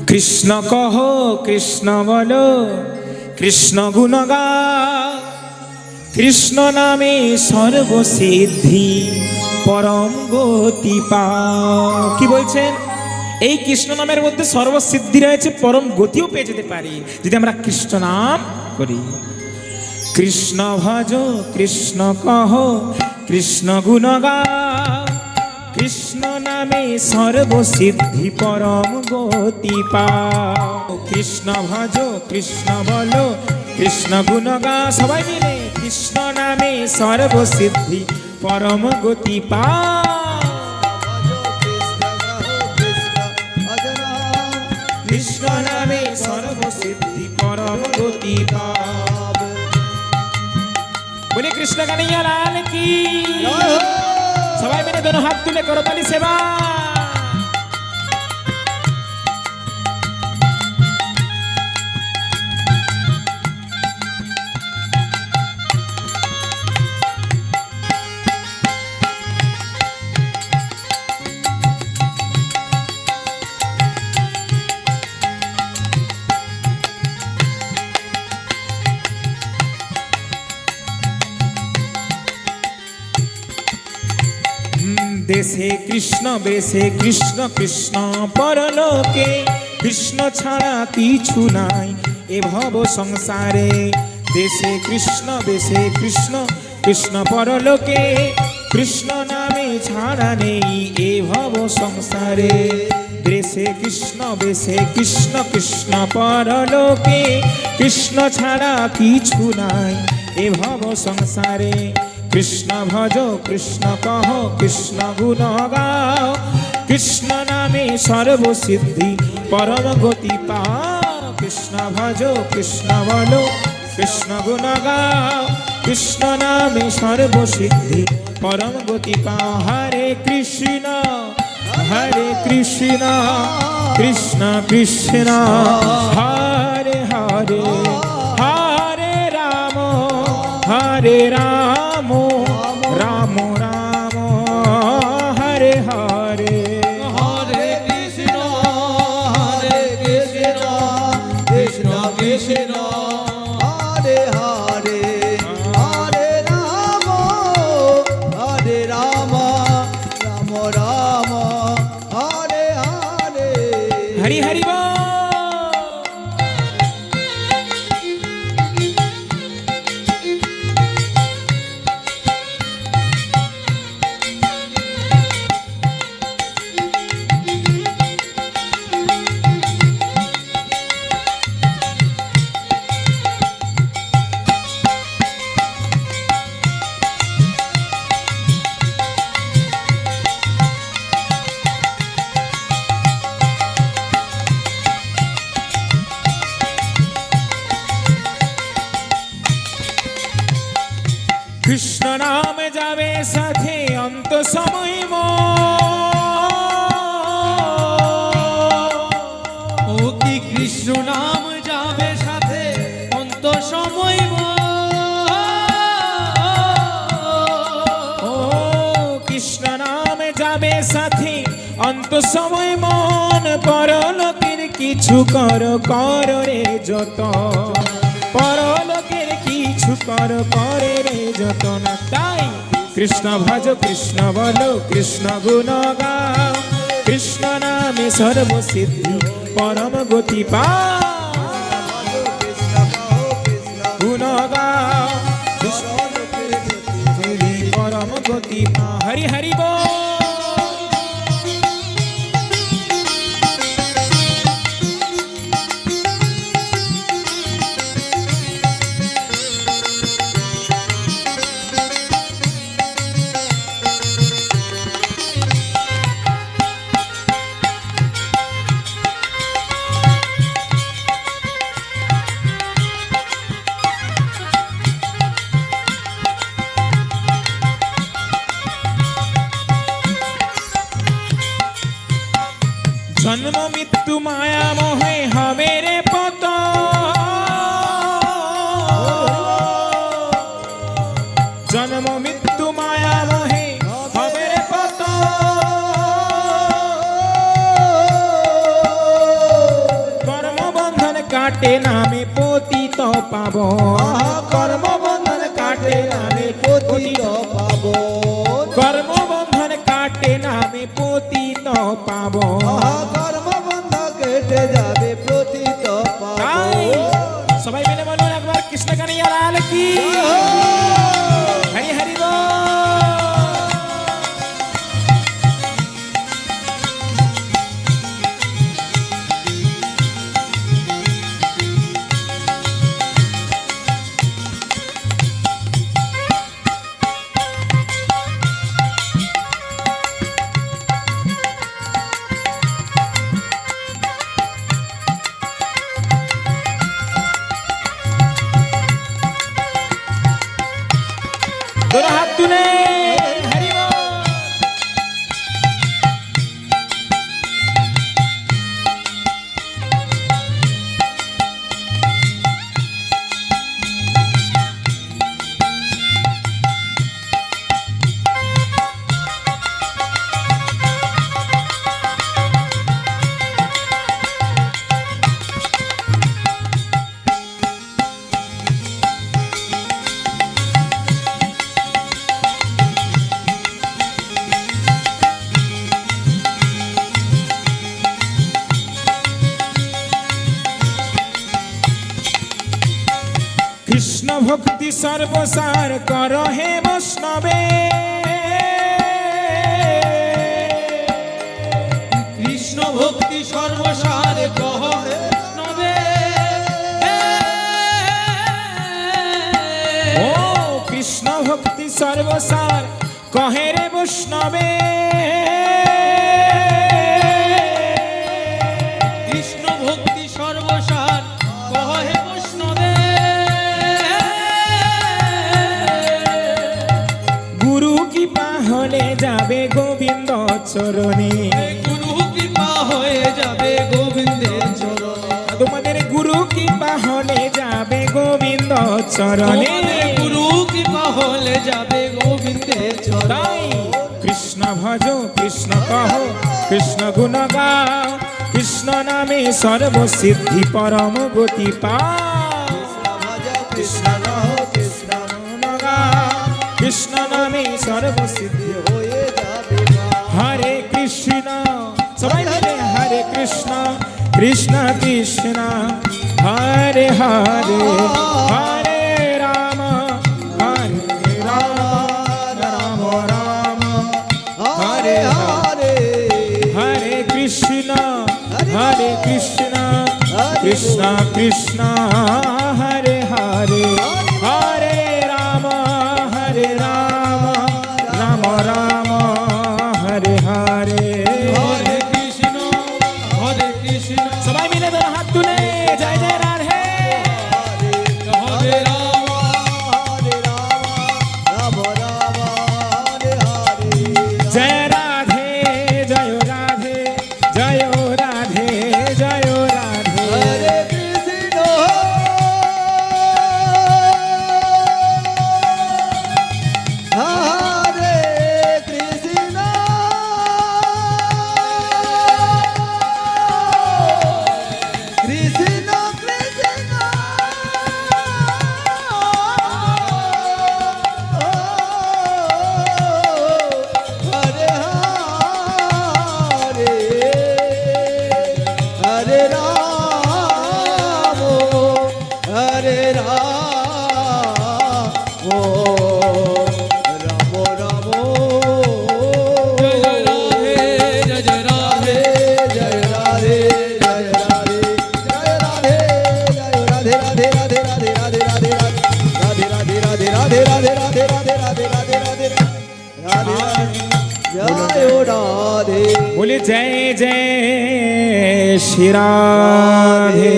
কৃষ্ণ কহ কৃষ্ণ বলো, কৃষ্ণ গুণ গাও, কৃষ্ণ নামে সর্বসিদ্ধি পরম গতি পাও। কি বলছেন? এই কৃষ্ণ নামের মধ্যে সর্বসিদ্ধি রয়েছে, পরম গতিও পেয়ে যেতে পারি যদি আমরা কৃষ্ণ নাম করি। কৃষ্ণ ভজ কৃষ্ণ কহ, কৃষ্ণ গুণ গাও, কৃষ্ণ নামে সর্বসিদ্ধি পরম গতি পাও। কৃষ্ণ ভজ কৃষ্ণ বলো, কৃষ্ণ গুণ গাও, সবাই মিলে কৃষ্ণ নামে সর্বসিদ্ধি পরম গতি পাও। কৃষ্ণ নামে সর্বসিদ্ধি পরম গতি পাও। বলে কৃষ্ণ কানাইয়া লাল কি। সবাই মিলে দোনো হাত তুলে করতালি সেবা। দেশে কৃষ্ণ বেশে কৃষ্ণ, কৃষ্ণ পরলোকে কৃষ্ণ ছাড়া কিছু নাই এ ভব সংসারে। দেশে কৃষ্ণ বেশে কৃষ্ণ, কৃষ্ণ পরলোকে কৃষ্ণ নামে ছাড়া নেই এ ভব সংসারে। দেশে কৃষ্ণ বেশে কৃষ্ণ, কৃষ্ণ পরলোকে কৃষ্ণ ছাড়া কিছু নাই এ ভব সংসারে। কৃষ্ণ ভজ কৃষ্ণ কহ, কৃষ্ণ গুণ গাও, কৃষ্ণ নামে সর্বসিদ্ধি পরম গতি পাও। কৃষ্ণ ভজ কৃষ্ণ বলো, কৃষ্ণ গুণ গাও, কৃষ্ণ নামে সর্বসিদ্ধি পরম গতি পাও। হরে কৃষ্ণ কৃষ্ণ কৃষ্ণ হরে হরে, হরে রাম রাম রাম হরে হরে। হরে কৃষ্ণ কৃষ্ণ কৃষ্ণ হরে হরে, হরে রাম রাম রাম হরে হরে। হরি হরি বল। কৃষ্ণ নাম যাবে সাথে অন্ত সময় ও কি কৃষ্ণ নাম যাবে সাথে অন্ত সময়। ও কৃষ্ণ নাম যাবে সাথে অন্ত সময় মন। পরলোকের কিছু কর রে যত, পরলোকের কিছু কর করে রে যত না। তাই কৃষ্ণ ভজ কৃষ্ণ বলো, কৃষ্ণ গুণ গাও, কৃষ্ণ নামে সর্বসিদ্ধি পরম গতি পাও। গুণ গাও, কৃষ্ণ পরম গতি পাও। হরি হরি বল। জন্ম মৃত্যু মায়া মোহে হবে রে পত, জন্ম মৃত্যু মায়া মোহে হবে রে পত। কাটে নামে পতিত পাবন কর্মবন্ধন কাটে নামে পতিত পাবন কর্মবন্ধন কাটে নামে পতিত পাবন কর্মবন্ধ কেটে যাবে পতিত তাই পাবন সবাই মিলে বলুন একবার কৃষ্ণ কানিয়া লাল কি হরি হরি বল। दोनों हाथ तूने हरि बोल। কৃষ্ণ ভক্তি সর্বসার কর হে বৈষ্ণবে কৃষ্ণ ভক্তি সর্বসার কহ বৈষ্ণবে ও কৃষ্ণ ভক্তি সর্বসার কহে রে বৈষ্ণবে কৃষ্ণ ভক্তি সর্বসার কহ হে বৈষ্ণবে গুরু কৃপা হলে যাবে গোবিন্দ চরণে গুরু কৃপা হয়ে যাবে গোবিন্দের চরণে তোমাদের গুরু কৃপা হলে যাবে গোবিন্দ চরণে তোমাদের গুরু কৃপা হলে যাবে গোবিন্দের চরণে তাই কৃষ্ণ ভজ কৃষ্ণ কহ কৃষ্ণ গুণ গাও কৃষ্ণ নামে সর্বসিদ্ধি পরম গতি পাও কৃষ্ণ নহ কৃষ্ণ গুণ গাও কৃষ্ণ নামে সর্বসিদ্ধি হয়ে যাবে হরে কৃষ্ণ সবাই মিলে হরে কৃষ্ণ কৃষ্ণ কৃষ্ণ হরে হরে হরে রাম রাম রাম হরে হরে হরে কৃষ্ণ কৃষ্ণ কৃষ্ণ হরে হরে হরে রাম রাম রাম হরে হরে হরে কৃষ্ণ সবাই মিলে ধরো হাত তুলে জয় জয় রাধে হরে রাম হরে রাম রাম হরে হরে জয় রাধে জয় রাধে জয় রাধে জয় রাধে হরে কৃষ্ণ হরে কৃষ্ণ কৃষ্ণ কৃষ্ণ হরে হরে হরে রাম হরে রাম রাম রাম জয় রাধে জয় রাধে জয় রাধে জয় রাধে জয় রাধে জয় রাধে রাধে রাধে রাধে রাধে রাধে রাধে রাধে রাধে রাধে রাধে রাধে রাধে রাধে রাধে রাধে জয় রাধে बोले जय जय श्री राधे